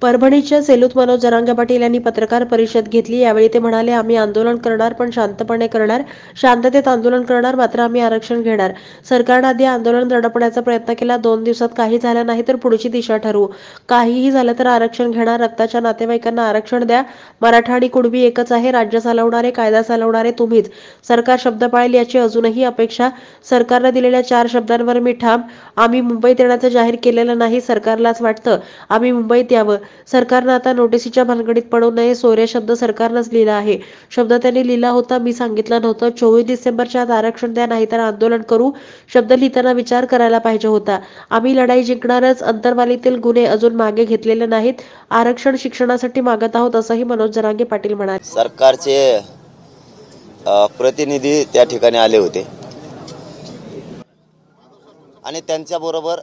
परभणीच्या सेलूत मनोज जरांगे पाटील यांनी पत्रकार परिषद घेतली। यावेळी ते म्हणाले, आम्ही आंदोलन करणार, पण शांतपणे करणार, शांततेत आंदोलन करणार, मात्र आम्ही आरक्षण घेणार। सरकारने आधी आंदोलन दडपण्याचा प्रयत्न केला, 2 दिवसात काही झालं नाही तर पुढची दिशा ठरवू, काहीही झालं तर आरक्षण घेणार, रक्ताच्या नातेवाईकांना आरक्षण द्या, मराठा आणि कुणबी एकच आहे, राज्य चालवणारे, कायदा चालवणारे तुम्हीच, सरकार शब्द पाळेल याची अजूनही अपेक्षा, सरकारने दिलेल्या 4 शब्दांवर मी ठाम, आम्ही मुंबईत येण्याचं जाहीर केलेलं नाही, सरकारलाच वाटतं आम्ही मुंबईत यावं, सरकारनं आता नोटीसीच्या भानगडीत पडू नये, सोरे शब्द सरकारनंच लिहिला आहे, शब्द त्यांनी लिहिला होता, मी सांगितलं नव्हतं, 24 डिसेंबरच्या आत आरक्षण द्या नाहीतर आंदोलन करू, शब्द लिहिताना विचार करायला पाहिजे होता, आम्ही लढाई जिंकणारच, अंतर्वालीतील गुन्हे अजून मागे घेतलेले नाहीत, आरक्षण शिक्षणासाठी मागत आहोत असंही मनोज जरांगे पाटील म्हणाले। सरकारचे प्रतिनिधी त्या ठिकाणी आले होते आणि त्यांच्याबरोबर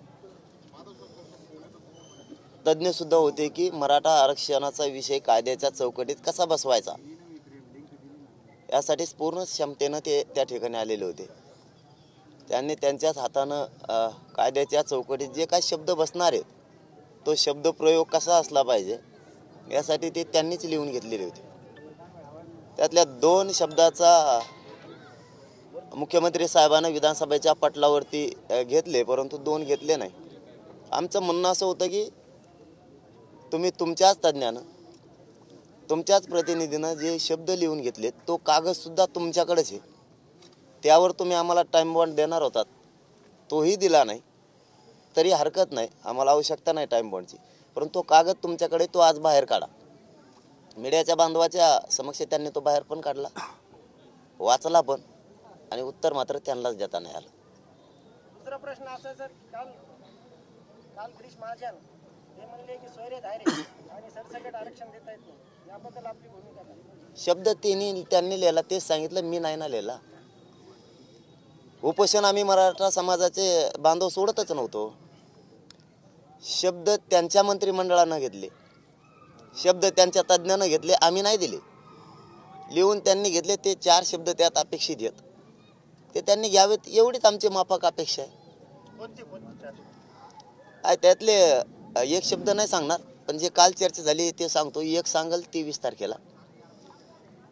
तज्ञ सुद्धा होते की मराठा आरक्षणाचा विषय कायद्याच्या चौकटीत कसा बसवायचा यासाठी पूर्ण क्षमतेने ते त्या ठिकाणी आलेले होते। त्यांनी त्यांच्याच हाताने कायद्याच्या चौकटीत जे काही शब्द बसणार आहेत तो शब्द प्रयोग कसा असला पाहिजे यासाठी ते त्यांनीच लिहून घेतलेले होते। त्यातल्या 2 शब्दाचा मुख्यमंत्री साहेबांना विधानसभेच्या पटलावरती घेतले, परंतु 2 घेतले नाही। आमचं म्हणणं असं होतं की तुम्ही तुमच्याच तज्ञानं तुमच्याच प्रतिनिधीनं जे शब्द लिहून घेतले तो कागदसुद्धा तुमच्याकडेच आहे, त्यावर तुम्ही आम्हाला टाईम बॉन्ड देणार होतात, तोही दिला नाही तरी हरकत नाही, आम्हाला आवश्यकता नाही टाईम बॉन्डची, परंतु तो कागद तुमच्याकडे तो आज बाहेर काढा। मीडियाच्या बांधवाच्या समक्ष त्यांनी तो बाहेर पण काढला, वाचला पण, आणि उत्तर मात्र त्यांनाच देता नाही आलं। दुसरा प्रश्न असा सर, काल गिरीश महाजन हे म्हणले की सोयरे धायरे आणि सरसकट आरक्षण देता येत नाही, याबद्दल आपली भूमिका काय? शब्द त्यांनी लिहिला तेच सांगितलं, मी नाही ना लिहिला। उपोषण आम्ही मराठा समाजाचे बांधव सोडतच नव्हतो। शब्द त्यांच्या मंत्रिमंडळानं घेतले, शब्द त्यांच्या तज्ञानं घेतले, आम्ही नाही दिले, लिहून त्यांनी घेतले, ते 4 शब्द त्यात अपेक्षित आहेत ते त्यांनी घ्यावेत, एवढीच आमची माफक अपेक्षा आहे। त्यातले एक शब्द नाही सांगणार, पण जे काल चर्चा झाली ते सांगतो। एक सांगल 23 तारखेला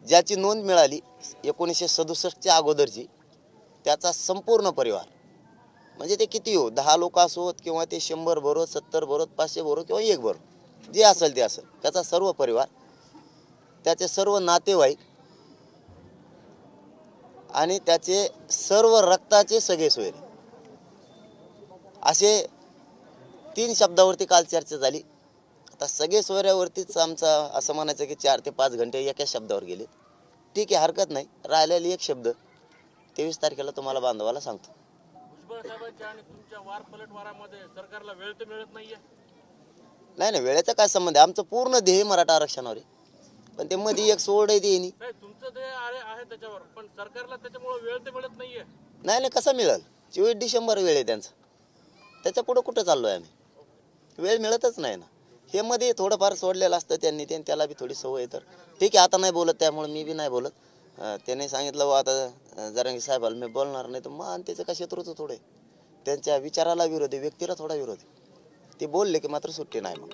ज्याची नोंद मिळाली 1967च्या अगोदरची, त्याचा संपूर्ण परिवार, म्हणजे ते किती हो, 10 लोक असोत किंवा ते 100 भरो, 70 भरो, 500 भरो किंवा 1 भरो, जे असेल ते असेल, त्याचा सर्व परिवार, त्याचे सर्व नातेवाईक आणि त्याचे सर्व रक्ताचे सगळे सोयरे, असे 3 शब्दावरती काल चर्चा झाली। आता सगळे सोयऱ्यावरतीच आमचा असं म्हणायचं की 4 ते 5 घंटे एका शब्दावर गेले, ठीक आहे, हरकत नाही, राहिलेले एक शब्द 23 तारखेला तुम्हाला बांधवाला सांगतो। भुजबळ साहेबांच्या आणि तुमच्या वार पलटवारामध्ये सरकारला वेळ तर मिळत नाहीये? नाही, वेळेचा काय संबंध आहे, आमचं पूर्ण ध्येय मराठा आरक्षणावर आहे, पण ते मध्ये एक सोड आहे ते नाही, तुमचं ध्येय आहे त्याच्यावर, पण सरकारला त्याच्यामुळे वेळ तर मिळत नाहीये। नाही, कसं मिळेल, 24 डिसेंबर वेळ आहे त्यांचा, त्याच्या पुढं कुठं चाललोय आम्ही, वेळ मिळतच नाही ना। हे मध्ये थोडंफार सोडलेलं असतं त्यांनी, त्याला बी थोडी सवय आहे, तर ठीक आहे, आता नाही बोलत, त्यामुळे मी बी नाही बोलत। त्याने सांगितलं आता जरांगे साहेबाला मी बोलणार नाही, तर मग आणि त्याचं का शत्रूचं थोडे, त्यांच्या विचाराला विरोधी, व्यक्तीला थोडा विरोधी, ते बोलले की मात्र सुट्टी नाही। मग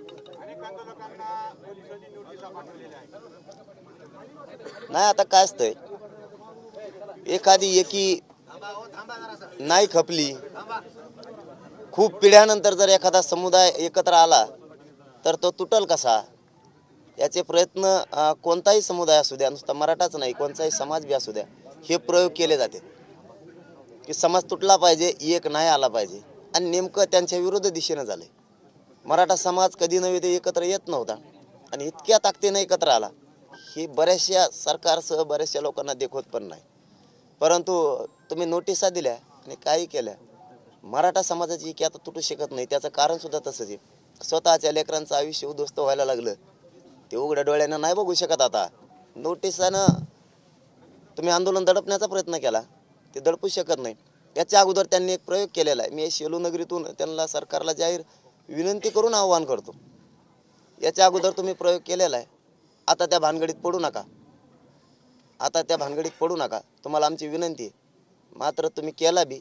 नाही, आता काय असतंय, एखादी एकी नाही खपली, खूप पिढ्यानंतर जर एखादा समुदाय एकत्र आला तर तो तुटल कसा, याचे प्रयत्न कोणताही समुदाय असू द्या, नुसता मराठाच नाही, कोणताही समाज बी असू द्या, हे प्रयोग केले जाते की समाज तुटला पाहिजे, एक नाही आला पाहिजे, आणि नेमकं त्यांच्या विरुद्ध दिशेनं झालंय। मराठा समाज कधी नव्हे ते एकत्र येत नव्हता आणि इतक्या ताकदीने एकत्र आला, ही बऱ्याचशा सरकारसह बऱ्याचशा लोकांना देखवत पण नाही, परंतु तुम्ही नोटिसा दिल्या आणि काही केल्या, मराठा समाजाची की आता तुटू शकत नाही, त्याचं कारण सुद्धा तसंच आहे, स्वतःच्या लेकरांचं आयुष्य उद्ध्वस्त व्हायला लागलं, ते उघड्या डोळ्यानं नाही बघू शकत। आता नोटिसानं तुम्ही आंदोलन दडपण्याचा प्रयत्न केला, ते दडपू शकत नाही। याच्या अगोदर त्यांनी एक प्रयोग केलेला आहे, मी शेलू नगरीतून त्यांना सरकारला जाहीर विनंती करून आवाहन करतो, याच्या अगोदर तुम्ही प्रयोग केलेला आहे, आता त्या भानगडीत पडू नका, तुम्हाला आमची विनंती आहे, मात्र तुम्ही केला बी,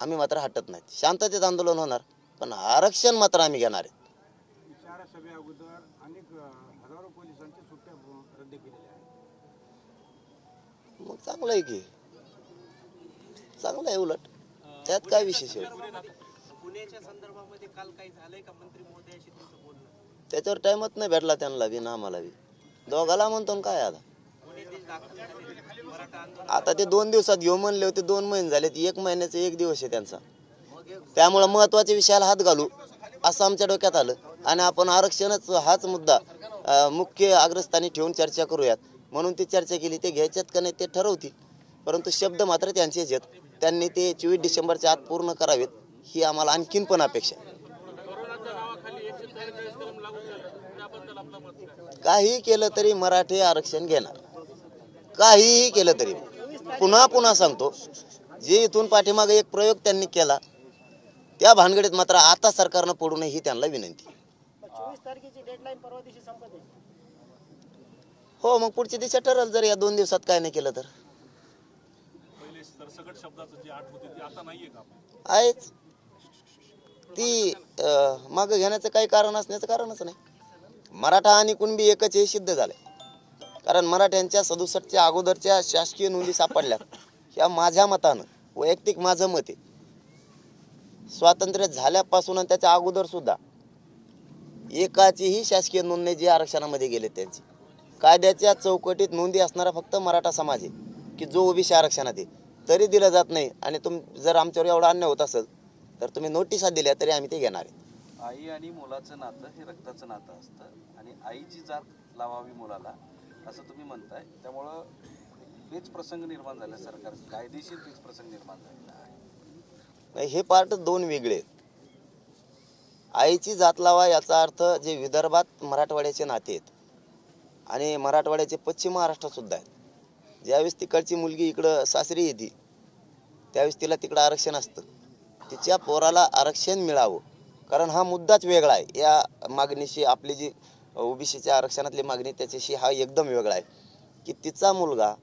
आम्ही मात्र हटत नाहीत, शांततेत आंदोलन होणार, पण आरक्षण मात्र आम्ही घेणार आहे। अनेक हजारो पोलिसांच्या सुट्ट्या रद्द केलेल्या आहेत. मग चांगलं आहे की, चांगलं आहे उलट, त्यात काय विशेष आहे. पुण्याच्या संदर्भामध्ये काल काही झालंय का मंत्री महोदयाशी तुमचं बोलणं? त्याच्यावर टाइमच नाही भेटला त्यांना बी ना आम्हाला बी, दोघाला म्हणतो ना काय. आता पुणे देश दाखल झाले मराठा आंदोलन. आता ते 2 दिवसात घेऊ म्हणले होते, 2 महिने झाले, 1 महिन्याचा 1 दिवस आहे त्यांचा. त्यामुळे महत्वाच्या विषयाला हात घालू असं आमच्या डोक्यात आलं आणि आपण आरक्षणच हाच मुद्दा मुख्य अग्रस्थानी ठेवून चर्चा करूयात म्हणून ती चर्चा केली. ते घ्यायच्यात का नाही ते ठरवतील, परंतु शब्द मात्र त्यांचेच आहेत. त्यांनी ते 24 डिसेंबरच्या आत पूर्ण करावेत ही आम्हाला आणखीन पण अपेक्षा आहे. कोरोनाच्या नावाखाली 143 कलम लागू झालं, त्याबद्दल आपलं मत काय? काहीही केलं तरी मराठी आरक्षण घेणार, काहीही केलं तरी. पुन्हा पुन्हा सांगतो, जे इथून पाठीमागे एक प्रयोग त्यांनी केला त्या भानगडीत मात्र आता सरकारनं पडू नये ही त्यांना विनंती. 24 तारखेची डेडलाईन परवा दिवशी संपत आहे. हो, मग पुढची दिशा ठरल जर या 2 दिवसात काय नाही केलं तर. पहिले सरसकट शब्दाचं जी आठ होती ती आता नाहीये का? आहेच ती मागं घेण्याचं काही कारण असण्याचं कारणच नाही. मराठा आणि कुणबी एकच हे सिद्ध झालंय. कारण मराठ्यांच्या 67च्या अगोदरच्या शासकीय नोंदी सापडल्या, ह्या माझ्या मतानं, वैयक्तिक माझं मत आहे, स्वातंत्र्य झाल्यापासून आणि त्याच्या अगोदर सुद्धा एकाचीही शासकीय नोंद नाही जी आरक्षणामध्ये गेले. त्यांची कायद्याच्या चौकटीत नोंदी असणारा फक्त मराठा समाज आहे की जो ओबीसी आरक्षणात आहे, तरी दिलं जात नाही. आणि जर आमच्यावर एवढा अन्याय होत असेल तर तुम्ही नोटिसा दिल्या तरी आम्ही ते घेणार आहे. आई आणि मुलाचं नातं हे रक्ताचं नातं असतं आणि आईची जात लावावी मुलाला असं तुम्ही म्हणताय. त्यामुळं पेच प्रसंग निर्माण झाला, सरकार कायदेशीर पेच प्रसंग निर्माण झालेला आहे. नाही, हे पार्ट 2 वेगळे आहेत. आईची जात लावा याचा अर्थ जे विदर्भात मराठवाड्याचे नाते आहेत आणि मराठवाड्याचे पश्चिम महाराष्ट्रात सुद्धा आहेत. ज्यावेळेस तिकडची मुलगी इकडं सासरी येते त्यावेळेस तिला तिकडं आरक्षण असतं. तिच्या पोराला आरक्षण मिळावं, कारण हा मुद्दाच वेगळा आहे. या मागणीशी आपली जी ओबीसीच्या आरक्षणातली मागणी त्याच्याशी हा एकदम वेगळा आहे की तिचा मुलगा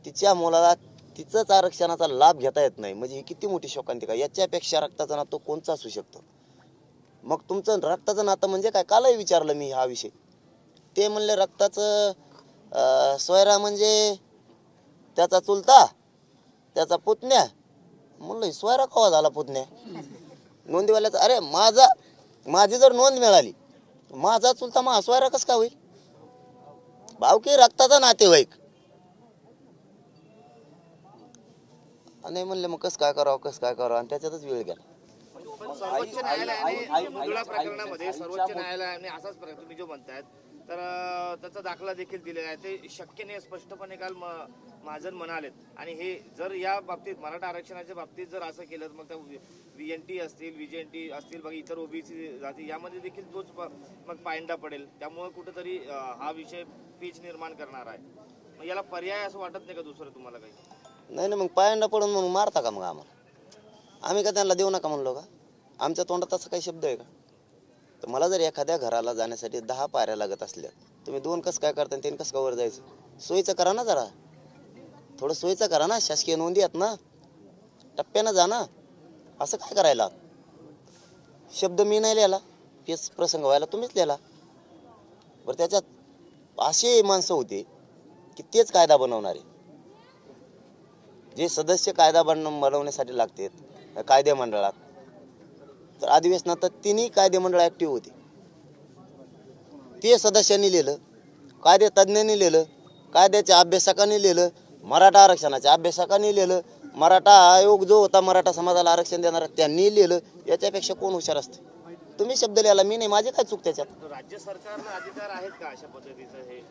तिच्या मुलाला तिचंच आरक्षणाचा लाभ घेता येत नाही, म्हणजे ही किती मोठी शोकांतिका. याच्यापेक्षा रक्ताचं नातं कोणचं असू शकतं. मग तुमचं रक्ताचं नातं म्हणजे काय? कालही विचारलं मी हा विषय. ते म्हणले रक्ताचं सोयरा म्हणजे त्याचा चुलता, त्याचा पुतण्या. म्हणलं सोयरा कवा झाला पुतण्या? नोंदीवाल्याचा अरे माझी जर नोंद मिळाली, माझा चुलता मग सोयरा कसं का होईल? भावकी रक्ताचा नातेवाईक. नाही म्हणले मग कसं काय करावं आणि त्याच्यातच वेळ गेला. सर्वोच्च न्यायालयाने मुंदळा प्रकरणामध्ये सर्वोच्च न्यायालयाने असाच प्रकार तुम्ही जो म्हणतायत तर त्याचा दाखला देखील दिलेला आहे. ते शक्य नाही स्पष्टपणे काल महाजन म्हणालेत. आणि हे जर या बाबतीत मराठा आरक्षणाच्या बाबतीत जर असं केलं तर मग त्या VNT असतील, VJNT असतील, बाकी इतर ओबीसी जाती यामध्ये देखील तोच मग पायंडा पडेल. त्यामुळे कुठेतरी हा विषय पेच निर्माण करणार आहे. मग याला पर्याय असं वाटत नाही का दुसरं तुम्हाला काही? नाही मग पायंडा पडून म्हणून मारता का मग आम्हाला? आम्ही का त्यांना देऊ नका म्हणलो का? आमच्या तोंडात असं काही शब्द आहे का? तर मला जर एखाद्या घराला जाण्यासाठी 10 पायऱ्या लागत असल्या, तुम्ही 2 कसं काय करता आणि 3 कसं काय वर जायचं? सोयीचं करा ना, जरा थोडं सोयीचं करा ना. शासकीय नोंदी आहेत ना, टप्प्यानं जा ना. असं काय करायला? शब्द मी नाही लिहिला, पेच प्रसंग व्हायला तुम्हीच लिहिला. बरं, त्याच्यात असे माणसं होते की तेच कायदा बनवणारे, जे सदस्य कायदा बनवण्यासाठी लागतात कायदे मंडळात. तर अधिवेशनात तर 3ही कायदे मंडळ ऍक्टिव्ह होते. ते सदस्यांनी लिहिलं, कायदे तज्ज्ञांनी लिहिलं, कायद्याच्या अभ्यासकांनी लिहिलं, मराठा आरक्षणाच्या अभ्यासकांनी लिहिलं, मराठा आयोग जो होता मराठा समाजाला आरक्षण देणारा त्यांनी लिहिलं. याच्यापेक्षा कोण हुशार असते? तुम्ही शब्द लिहायला, मी नाही. माझे काय चूक त्याच्यात? राज्य सरकारला अधिकार आहेत का अशा पद्धतीचं? हे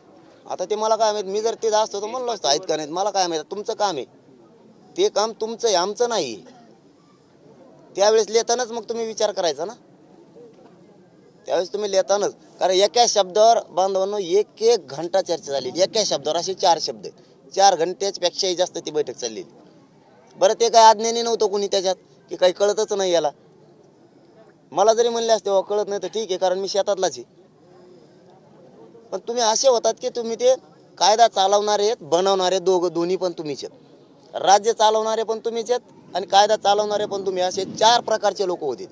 आता ते मला काय माहित. मी जर ते असतो तर म्हणलो असतो आहेत का नाहीत, मला काय माहित. तुमचं काम आहे ते, काम तुमचं आहे, आमचं नाही. त्यावेळेस लिहितानाच मग तुम्ही विचार करायचा ना. त्यावेळेस तुम्ही लिहितानाच, कारण एका शब्दावर बांधवांनो 1 घंटा चर्चा झाली. एका शब्दावर असे 4 शब्द, 4 घंट्यापेक्षाही जास्त ती बैठक चालली. बरं, ते काय अज्ञानी नव्हतं कोणी त्याच्यात की काही कळतच नाही याला. मला जरी म्हणले असते हो कळत नाही तर ठीक आहे, कारण मी शेतातलाच आहे. पण तुम्ही असे होतात की तुम्ही ते कायदा चालवणारे आहेत, बनवणारे दोन्ही पण तुम्हीच आहेत. राज्य चालवणारे पण तुम्हीच आहेत आणि कायदा चालवणारे पण तुम्ही. असे 4 प्रकारचे लोक होते.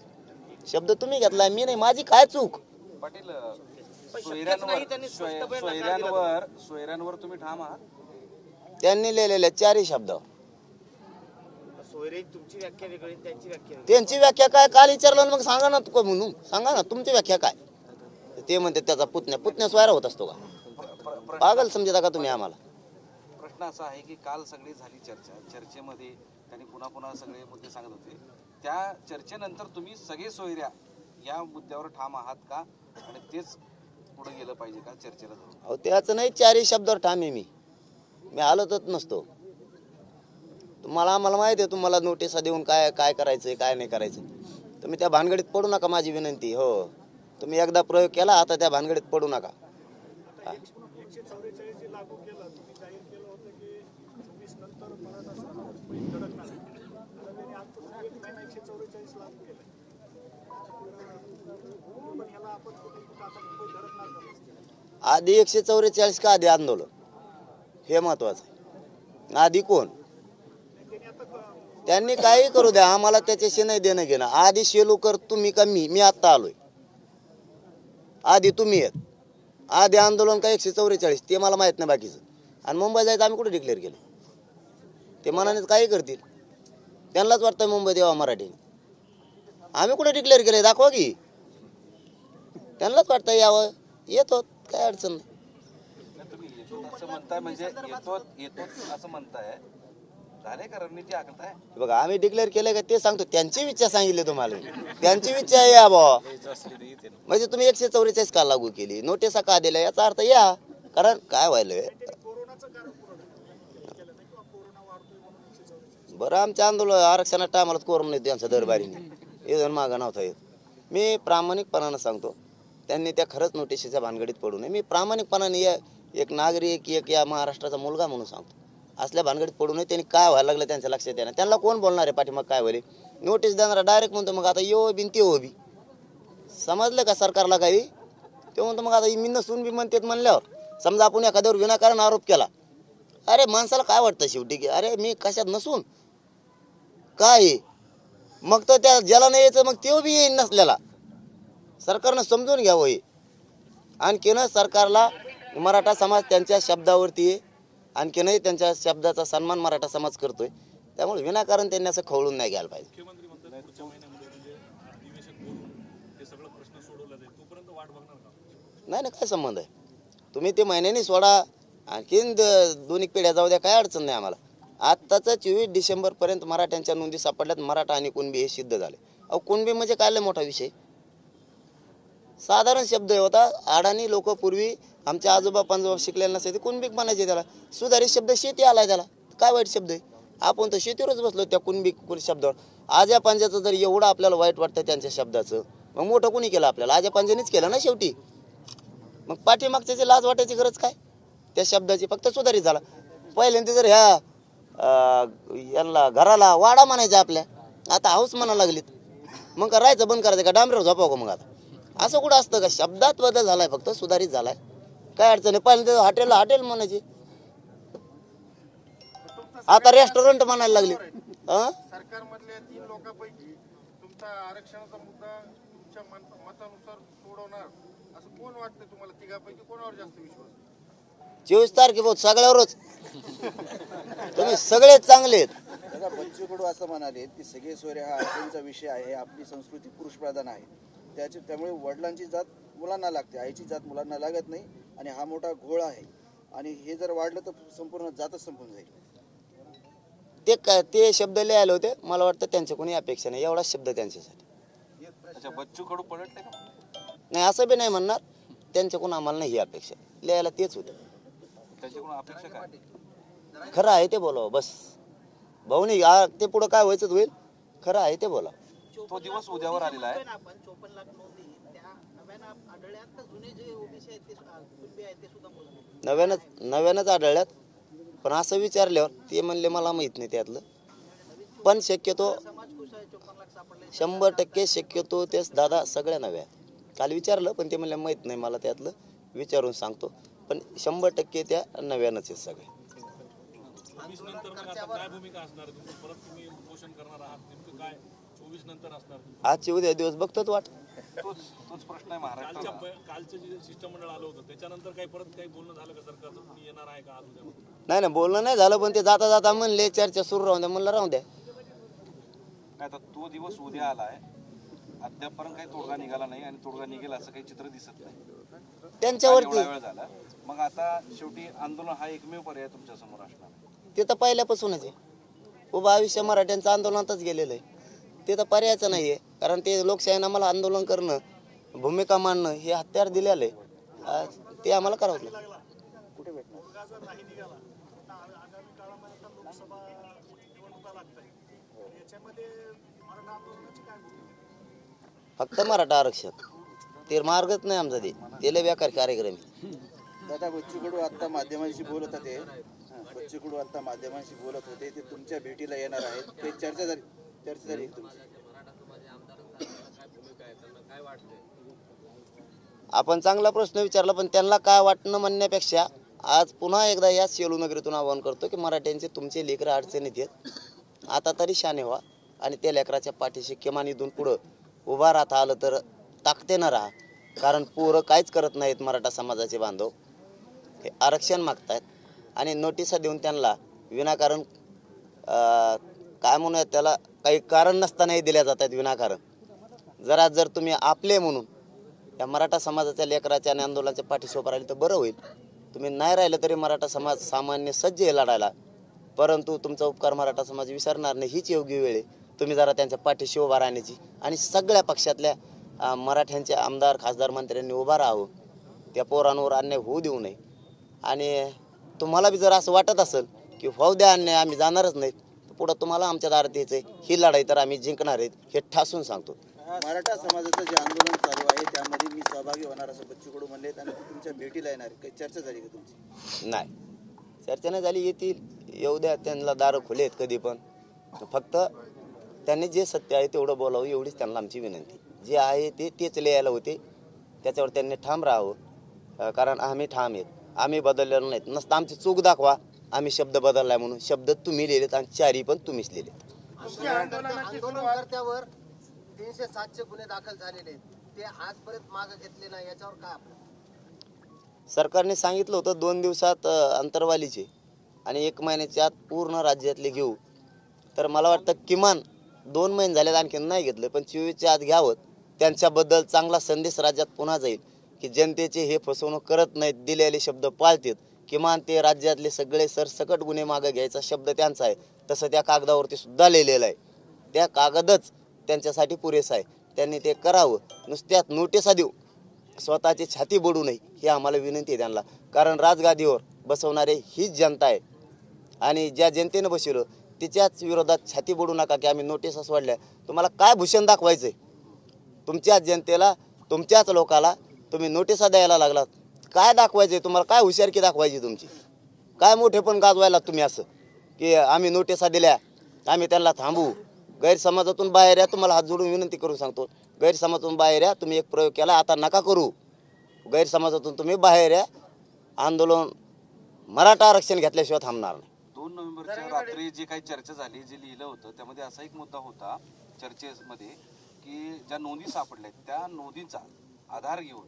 शब्द तुम्ही घेतलाय, मी नाही. माझी काय चूक? पाटील सोयऱ्यांवर तुम्ही ठाम आहात. त्यांनी लिहिलेल्या 4 शब्दावर. सोयरे तुमची व्याख्या वेगळी त्यांची व्याख्या वेगळी. त्यांची व्याख्या काय काल विचारलं ना, मग सांगा ना म्हणून सांगा ना तुमची व्याख्या काय. ते म्हणते त्याचा पुतण्या स्वारा होत असतो का. पागल समजता का तुम्ही आम्हाला. प्रश्न असा आहे की काल सगळी झाली चर्चेमध्ये त्यांनी पुन्हा सगळे मुद्दे सांगत होते. त्या चर्चेनंतर तुम्ही सगळे सोयऱ्या या मुद्द्यावर ठाम आहात का आणि तेच पुढे गेलं पाहिजे का चर्चेला. अहो त्याचं नाही 4 शब्दावर ठाम आहे मी आलोच नसतो. आम्हाला माहिती आहे तुम्हाला नोटिसा देऊन काय काय करायचंय काय नाही करायचं. तुम्ही त्या भानगडीत पडू नका माझी विनंती. हो तुम्ही एकदा प्रयोग केला आता त्या भानगडीत पडू नका. 144 जे लागू केलं तुम्ही जाहीर केलं होतं की 24 नंतर मराठा समाज धडकणार आहे. आता त्यांनी आजपासून 1 महिना 144 लागू केलं. पण ह्याला आपण कुठे आता मुंबई धडकणार का. आधी 144 का आधी आंदोलन हे महत्वाचं आहे. आधी कोण त्यांनी काही करू द्या आम्हाला त्याच्याशी नाही देणं घेणं. आधी शेलूकर तुम्ही का मी आत्ता आलोय. आधी तुम्ही येत आधी आंदोलन का 144 ते मला माहित नाही बाकीचं. आणि मुंबई जायचं आम्ही कुठे डिक्लेअर केलं. ते मनानेच काही करतील. त्यांनाच वाटतं मुंबई देवा मराठी. आम्ही कुठे डिक्लेअर केलंय दाखवा की. त्यांनाच वाटतं यावं येतो काय अडचण नाही. तुम्ही येतो असं म्हणताय म्हणजे येतो असं म्हणताय झाले का रणनीती आखताय. बघा आम्ही डिक्लेअर केलंय का ते सांगतो. त्यांची इच्छा सांगितली तुम्हाला. त्यांची इच्छा आहे या बा. म्हणजे तुम्ही 144 का लागू केली नोटिसा का दिल्या याचा अर्थ या. कारण काय व्हायलंय बरं आमच्या आंदोलन आरक्षणात टायमालाच कोरम नाही त्यांचा दरबारीने हे मागं नव्हता येत. मी प्रामाणिकपणानं सांगतो त्यांनी त्या खरंच नोटिशीच्या भानगडीत पडू नये. मी प्रामाणिकपणाने एक नागरिक एक या महाराष्ट्राचा मुलगा म्हणून सांगतो असल्या भानगडीत पडू नये. त्यांनी काय व्हायला लागलं त्यांच्या लक्षात येणार. त्यांना कोण बोलणार आहे पाठीमाग काय व्हायला. नोटीस देणारा डायरेक्ट म्हणतो मग आता यो बिन ते हो बी समजलं का सरकारला काही. ते म्हणतो मग आता मी नसून बी म्हणतात म्हणल्यावर समजा आपण एखाद्यावर विनाकारण आरोप केला. अरे माणसाला काय वाटतं शेवटी की अरे मी कशात नसून काय मग तर त्या ज्याला नाही यायचं मग ते बी येईन नसल्याला. सरकारनं समजून घ्यावं हे. आणखीन सरकारला मराठा समाज त्यांच्या शब्दावरती आणखीनही त्यांच्या शब्दाचा सन्मान मराठा समाज करतोय. त्यामुळे विनाकारण त्यांनी असं खवळून नाही घ्यायला पाहिजे. नाही काय संबंध आहे. तुम्ही ते महिन्यानी सोडा आणखीन 2 पिढ्या जाऊ द्या काय अडचण नाही आम्हाला. आत्ताच 24 डिसेंबरपर्यंत मराठ्यांच्या नोंदी सापडल्यात. मराठा आणि कुणबी हे सिद्ध झाले. अहो कुणबी म्हणजे काय लय मोठा विषय. साधारण शब्द होता. अडाणी लोक पूर्वी आमच्या आजोबा पंजोबा शिकलेला नसते ते कुणबीक म्हणायचे त्याला. सुधारित शब्द शेती आलाय त्याला काय वाईट शब्द आहे. आपण तर शेतीवरच बसलो त्या कुणबीक शब्दावर. आज्या पांज्याचं जर एवढं आपल्याला वाईट वाटतं त्यांच्या शब्दाचं मग मोठं कोणी केलं आपल्याला. आज्या पांज्यानेच केलं ना शेवटी. मग पाठीमागच्याची लाज वाटायची गरज काय. त्या शब्दाची फक्त सुधारित झाला. पहिल्यांदा जर यांना घराला वाडा म्हणायचा आपल्या आता हाऊस म्हणा लागलीत. मग राहायचं बंद करायचं का डांबऱ्यावर झोपावं का मग आता. असं कुठं असतं का. शब्दात बदल झालाय फक्त सुधारित झालाय काय अडचण आहे. पहिल्यांदा हॉटेल म्हणायचे आता रेस्टॉरंट म्हणायला लागले. सरकारमधल्या 3 लोकांपैकी तुमचा आरक्षणाचा मुद्दा तुमच्या मतानुसार सोडवणार असं कोण वाटतं तुम्हाला. तिघापैकी कोणावर जास्त विश्वास. 24 तारखेपासून सगळ्यावरच तुम्ही सगळे चांगले आहेत. दादा बच्चू कडू असं म्हणाले की सगळे सोयरे हा अडचणीचा विषय आहे. आपली संस्कृती पुरुष प्रधान आहे. त्यामुळे वडिलांची जात मुलांना लागते आईची जात मुलांना लागत नाही. आणि हा मोठा घोळ आहे. आणि हे जर वाढलं तर संपूर्ण जातच संपून जाईल. ते शब्द लिहायला होते. मला वाटतं त्यांच्या कोणी अपेक्षा नाही. एवढाच शब्द त्यांच्यासाठी. अच्छा बच्चू कडू पडले का नाही असं बी नाही म्हणणार. त्यांच्याकडून आम्हाला नाही ही अपेक्षा. लिहायला तेच होतं. त्याच्याकडून अपेक्षा काय. खरं आहे ते बोलावं बस. भाऊनी ते पुढं काय व्हायचं होईल. खरं आहे ते बोला. तो दिवस उद्यावर आलेला आहे. आपण 54 लाख नोंदी त्या नव्यानं आढळल्यात जुने जे ओबीसी आहेत ते कुणबी आहेत ते सुद्धा नव्यानंच आढळल्यात. पण असं विचारल्यावर ते म्हणले मला माहित नाही त्यातलं. पण शक्यतो 100% शक्यतो तेच दादा सगळ्या नव्या. काल विचारलं पण ते म्हणले माहित नाही मला त्यातलं विचारून सांगतो. पण 100% त्या नव्यानंच आहेत सगळे. आजची उद्या दिवस बघतोच वाट. तोच प्रश्न आहे महाराष्ट्राला. कालचं जे शिष्टमंडळ आलं होतं त्याच्यानंतर काही परत काही बोलणं झालं का सरकारचं, तुम्ही येणार आहे का आज उद्या? नाही बोलणं नाही झालं, पण ते जाता जाता म्हणले चर्चा सुरू राहून द्या. म्हणलं राहून द्या. आता तो दिवस उद्या आलाय, अद्यापपर्यंत काही तोडगा निघाला नाही आणि तोडगा निघेल असं काही चित्र दिसत नाही. त्यांच्यावरती एवढा वेळ झाला, मग आता शेवटी आंदोलन हा एकमेव पर्याय तुमच्या समोर असणार. ते तर पहिल्यापासूनच आहे. उभं आयुष्य मराठ्यांचं आंदोलनातच गेलेलं आहे. ते तर पर्यायचं नाहीये, कारण ते लोकशाहीनं आम्हाला आंदोलन करणं, भूमिका मांडणं हे हत्यार दिलेलं आहे. ते आम्हाला करावं लागेल. कुठे भेटणार? फक्त मराठा आरक्षण, ते मार्गच नाही आमचा. ते लय बेकार कार्यक्रम आहे. दादा बच्चू कडू आता माध्यमांशी बोलत होते. बच्चू कडू आता माध्यमांशी बोलत होते, ते तुमच्या भेटीला येणार आहेत. ते चर्चा झाली तुमची. आपण चांगला प्रश्न विचारला, पण त्यांना काय वाटणं म्हणण्यापेक्षा आज पुन्हा एकदा या सेलू नगरीतून आवाहन करतो की मराठ्यांचे तुमचे लेकरं अडचणीत आहेत. आता तरी शाने व्हा आणि त्या लेकराच्या पाठीशी किमान इथून पुढं उभा राहता आलं तर ताकदीनं राहा. कारण पोरं काहीच करत नाहीत. मराठा समाजाचे बांधव हे आरक्षण मागतायत आणि नोटिसा देऊन त्यांना विनाकारण काय म्हणूयात त्याला, काही कारण नसतानाही दिल्या जातात विनाकारण. जर तुम्ही आपले म्हणून या मराठा समाजाच्या लेकराच्या आणि आंदोलनाच्या पाठीशी उभं राहिले तर बरं होईल. तुम्ही नाही राहिलं तरी मराठा समाज सामान्य सज्ज आहे लढायला, परंतु तुमचा उपकार मराठा समाज विसरणार नाही. हीच योग्य वेळ आहे तुम्ही जरा त्यांच्या पाठीशी उभा राहण्याची आणि सगळ्या पक्षातल्या मराठ्यांचे आमदार खासदार मंत्र्यांनी उभा राहावं. त्या पोरांवर अन्याय होऊ देऊ नये. आणि तुम्हाला बी जर असं वाटत असेल की होऊ द्या अन्याय, आम्ही जाणारच नाहीत, तर पुढं तुम्हाला आमच्या दारात यायचं आहे. ही लढाई तर आम्ही जिंकणार आहेत हे ठासून सांगतो. मराठा समाजाचं जे आंदोलन चालू आहे त्यामध्ये मी सहभागी होणार असं बच्चू कडू म्हणले आणि तुमच्या भेटीला येणार. काही चर्चा झाली का तुमची? नाही, चर्चा नाही झाली. येतील, येऊ द्या. त्यांना दारं खुले आहेत कधी पण. फक्त त्यांनी जे सत्य आहे तेवढं बोलावं एवढीच त्यांना आमची विनंती. जे आहे तेच लिहायला होते, त्याच्यावर त्यांनी ठाम राहावं. कारण आम्ही ठाम आहेत, आम्ही बदललेलो नाहीत. नसतं आमची चूक दाखवा आम्ही शब्द बदललाय म्हणून. शब्द तुम्ही लिहिलेत आणि चारी पण तुम्हीच लिहिलेत. आंदोलनकर्त्यावर 307चे गुन्हे दाखल झालेले आहेत, ते आजपर्यंत मागे घेतले नाही, याच्यावर काय आपलं? सरकारने सांगितलं होतं 2 दिवसात अंतरवालीचे आणि 1 महिन्याच्या आत पूर्ण राज्यातले घेऊ. तर मला वाटतं किमान 2 महिने झालेत आणखी नाही घेतलं, पण 24च्या आत घ्यावं. त्यांच्याबद्दल चांगला संदेश राज्यात पुन्हा जाईल की जनतेचे हे फसवणूक करत नाहीत, दिलेले शब्द पाळतात. किमान ते राज्यातले सगळे सरसकट गुन्हे मागे घ्यायचा शब्द त्यांचा आहे. तसं त्या कागदावरती सुद्धा लिहिलेलं आहे. त्या कागदच त्यांच्यासाठी पुरेसा आहे. त्यांनी ते करावं. नुसत्यात नोटिसा देऊ, स्वतःची छाती बडू नये ही आम्हाला विनंती आहे त्यांना. कारण राजगादीवर बसवणारे हीच जनता आहे आणि ज्या जनतेनं बसवलं तिच्याच विरोधात छाती बडू नका की आम्ही नोटिसा सोडल्या. तुम्हाला काय भूषण दाखवायचं आहे? तुमच्याच जनतेला, तुमच्याच लोकाला तुम्ही नोटिसा द्यायला लागलात. काय दाखवायचं आहे तुम्हाला? काय हुशारकी दाखवायची तुमची? काय मोठे पण गाजवायला तुम्ही असं की आम्ही नोटिसा दिल्या, आम्ही त्यांना थांबवू? गैरसमाजातून बाहेर या. तुम्हाला हात जोडून विनंती करून सांगतो, गैरसमाजातून बाहेर या. तुम्ही एक प्रयोग केला, आता नका करू. गैरसमाजातून तुम्ही बाहेर या. आंदोलन मराठा आरक्षण घेतल्याशिवाय थांबणार नाही. 2 नोव्हेंबरच्या रात्री जी काही चर्चा झाली, जे लिहिलं होतं त्यामध्ये असा एक मुद्दा होता चर्चेमध्ये की ज्या नोंदी सापडल्या त्या नोंदीचा आधार घेऊन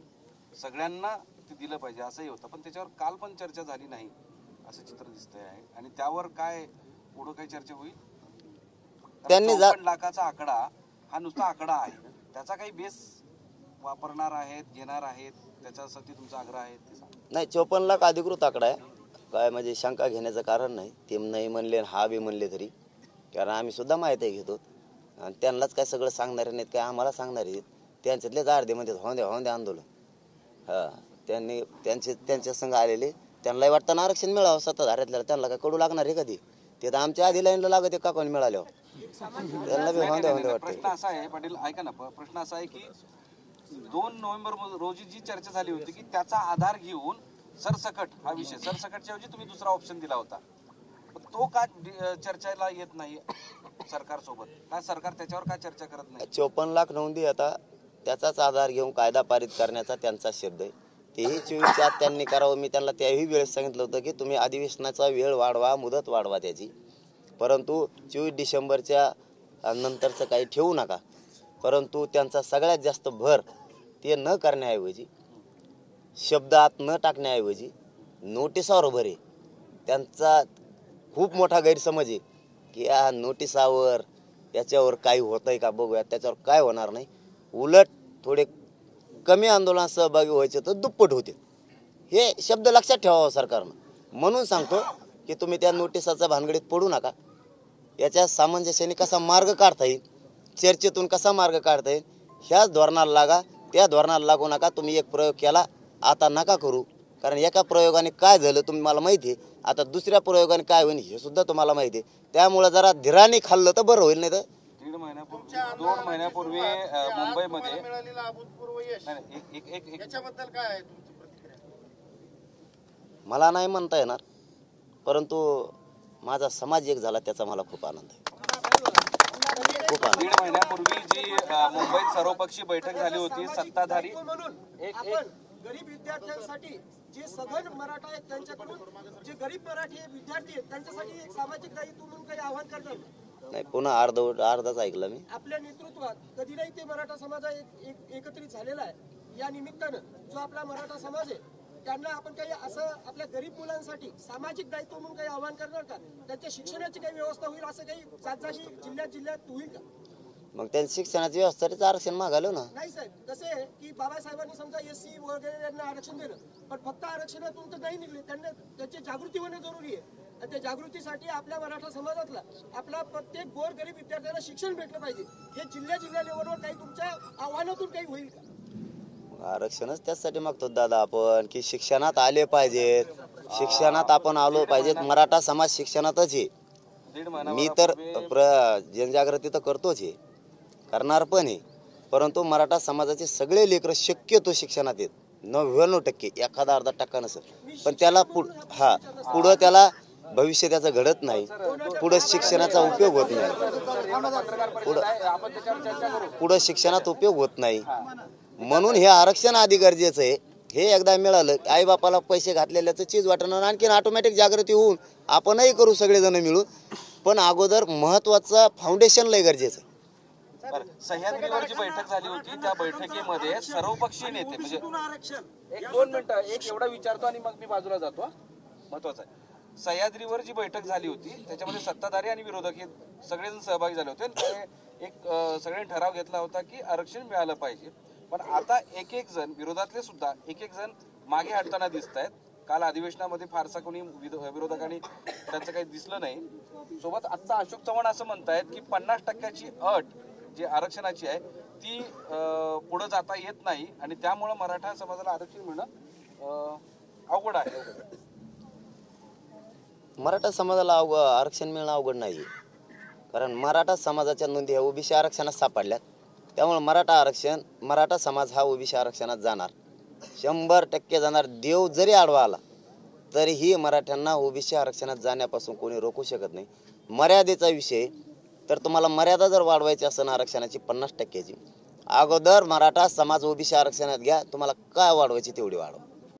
सगळ्यांना ते दिलं पाहिजे असंही होतं. पण त्याच्यावर काल पण चर्चा झाली नाही असं चित्र दिसतंय आहे. आणि त्यावर काय पुढं काही चर्चा होईल? त्यांनी 54 लाखाचा आकडा हा नुसता आकडा आहे, त्याचा काही बेस वापरणार आहेत, घेणार आहेत, त्याच्यासाठी तुमचा आग्रह आहे? नाही, 54 लाख अधिकृत आकडा आहे. काय म्हणजे शंका घेण्याचं कारण नाही. ते नाही म्हणले हा बी म्हणले तरी, कारण आम्ही सुद्धा माहिती घेतो आणि त्यांनाच काय सगळं सांगणारे नाहीत, काय आम्हाला सांगणार आहेत. त्यांच्यातलेच अर्धे म्हणतात होऊन द्या आंदोलन. त्यांनी त्यांच्या संघ आलेले त्यांनाही वाटतं आरक्षण मिळावं सत्ताधाऱ्यातल्याला. त्यांना काय कडू लागणार आहे कधी? ते तर आमच्या आधी लाईनला लागत आहे का कोणी मिळाल्यावर. त्यांना बी होऊन द्या वाटतं. प्रश्न असा आहे पाटील, ऐका ना, प्रश्न असा आहे की 2 नोव्हेंबर रोजी जी चर्चा झाली होती की त्याचा आधार घेऊन सरसकट हा विषय, सरसकटच्या ऐवजी तुम्ही दुसरा ऑप्शन दिला होता, तो का चर्चेला येत नाही सरकार सोबत? काय सरकार त्याच्यावर काय चर्चा करत नाही? 54 लाख नोंदी आता त्याचाच आधार घेऊन कायदा पारित करण्याचा त्यांचा शब्द आहे. तेही 24च्या आत त्यांनी करावं. मी त्यांना त्याही वेळेस सांगितलं होतं की तुम्ही अधिवेशनाचा वेळ वाढवा, मुदत वाढवा त्याची, परंतु 24 डिसेंबरच्या नंतरचं काही ठेवू नका. परंतु त्यांचा सगळ्यात जास्त भर ते न करण्याऐवजी, शब्द आत न टाकण्याऐवजी नोटिसावर भरे. त्यांचा खूप मोठा गैरसमज आहे की या नोटिसावर याच्यावर काही होतंय का बघूया, त्याच्यावर काय होणार नाही. उलट थोडे कमी आंदोलनात सहभागी व्हायचे तर दुप्पट होते. हे शब्द लक्षात ठेवावं सरकारनं. म्हणून सांगतो की तुम्ही त्या नोटिसाचा भानगडीत पडू नका. याच्या सामंजस्याने कसा मार्ग काढता येईल, चर्चेतून कसा मार्ग काढता येईल, ह्याच धोरणाला लागा. त्या धोरणाला लागू नका. तुम्ही एक प्रयोग केला, आता नका करू. कारण एका प्रयोगाने काय झालं तुम्हाला माहिती आहे. आता दुसऱ्या प्रयोगाने काय होईल हे सुद्धा तुम्हाला माहिती आहे. त्यामुळे जरा धीराने खाल्लं तर बरं होईल. नाही तर 2 महिन्यापूर्वी मुंबईमध्ये मिळालेलं अभूतपूर्व यश याच्याबद्दल काय आहे तुमची प्रतिक्रिया? मला नाही म्हणता येणार, परंतु माझा समाज एक झाला त्याचा मला खूप आनंद आहे. खूप आनंद. 1.5 महिन्यापूर्वी जी मुंबईत सर्वपक्षीय बैठक झाली होती, सत्ताधारी आपण गरीब विद्यार्थ्यांसाठी जे सघन मराठा आहेत त्यांच्याकडून जे गरीब मराठी विद्यार्थी आहेत त्यांच्यासाठी एक सामाजिक दायित्व म्हणून काही आवाहन करतात. नाही, पुन्हा अर्धाच ऐकलं मी. आपल्या नेतृत्वात कधी नाही ते मराठा समाज एकत्रित झालेला आहे. या निमित्तानं जो आपला मराठा समाज आहे त्यांना आपण काही असं आपल्या गरीब मुलांसाठी सामाजिक दायित्व म्हणून काही आवाहन करणार का? त्यांच्या शिक्षणाची काही व्यवस्था होईल असं काही जागजागी जिल्ह्यात होईल का? मग त्यांनी शिक्षणाची व्यवस्थेचं आरक्षण मागायला ना. नाही साहेब, कसं आहे की बाबासाहेबांनी समजा SC वगैरे यांना आरक्षण दिलं, पण फक्त आरक्षणातून तर नाही निघले. त्यांना त्याची जागृती होणं जरुरी आहे. आणि त्या जागृतीसाठी आपल्या मराठा समाजातला आपला प्रत्येक गोर गरीब विद्यार्थ्यांना शिक्षण भेटलं पाहिजे. हे जिल्ह्या लेवलवर काही तुमच्या आव्हानातून काही होईल का? आरक्षणच त्यासाठी मागतो दादा आपण की शिक्षणात आले पाहिजेत. शिक्षणात आपण आलो पाहिजेत. मराठा समाज शिक्षणातच आहे. मी तर जनजागृती तर करतोच आहे, करणार पण आहे. परंतु मराठा समाजाचे सगळे लेकरं शक्यतो शिक्षणात आहेत. 99%, एखादा अर्धा टक्का नसेल. पण त्याला पुढं त्याला भविष्य त्याचं घडत नाही. पुढं शिक्षणाचा उपयोग होत नाही. पुढं शिक्षणात उपयोग होत नाही. म्हणून हे आरक्षण आधी गरजेचं आहे. हे एकदा मिळालं, आई बापाला पैसे घातलेल्याचं चीज वाटणार, आणखीन ऑटोमॅटिक जागृती होऊन आपणही करू सगळेजण मिळून. पण अगोदर महत्वाचं फाउंडेशन लय गरजेचं आहे. सह्याद्रीवर जी बैठक झाली होती त्या बैठकीमध्ये सर्वपक्षीय नेते म्हणजे 1-2 मिनिटं एवढा विचारतो आणि मग मी बाजूला जातो. महत्वाचं आहे, सह्याद्रीवर जी बैठक झाली होती त्याच्यामध्ये सत्ताधारी आणि विरोधक हे सगळेजण सहभागी झाले होते. एक सगळ्यांनी ठराव घेतला होता की आरक्षण मिळालं पाहिजे. पण आता एक जण विरोधातले सुद्धा एक जण मागे हटताना दिसत आहेत. काल अधिवेशनामध्ये फारसा कोणी विरोधकांनी त्यांचं काही दिसलं नाही. सोबत आता अशोक चव्हाण असं म्हणतायत की 50% अट जी आरक्षणाची आहे ती पुढे जाता येत नाही आणि त्यामुळे मराठा समाजाला आरक्षण मिळणं अवघड आहे. मराठा समाजाला आरक्षण मिळणं अवघड नाही, कारण मराठा समाजाच्या नोंदी ह्या ओबीसी आरक्षणात सापडल्यात. त्यामुळे मराठा समाज हा ओबीसी आरक्षणात जाणार, 100% जाणार. देव जरी आडवा आला तरीही मराठ्यांना ओबीसी आरक्षणात जाण्यापासून कोणी रोखू शकत नाही. मर्यादेचा विषय तर तुम्हाला मर्यादा जर वाढवायची असेल आरक्षणाची 50%ची, अगोदर मराठा समाज ओबीसी आरक्षणात घ्या. तुम्हाला काय वाढवायची तेवढी वाढवा.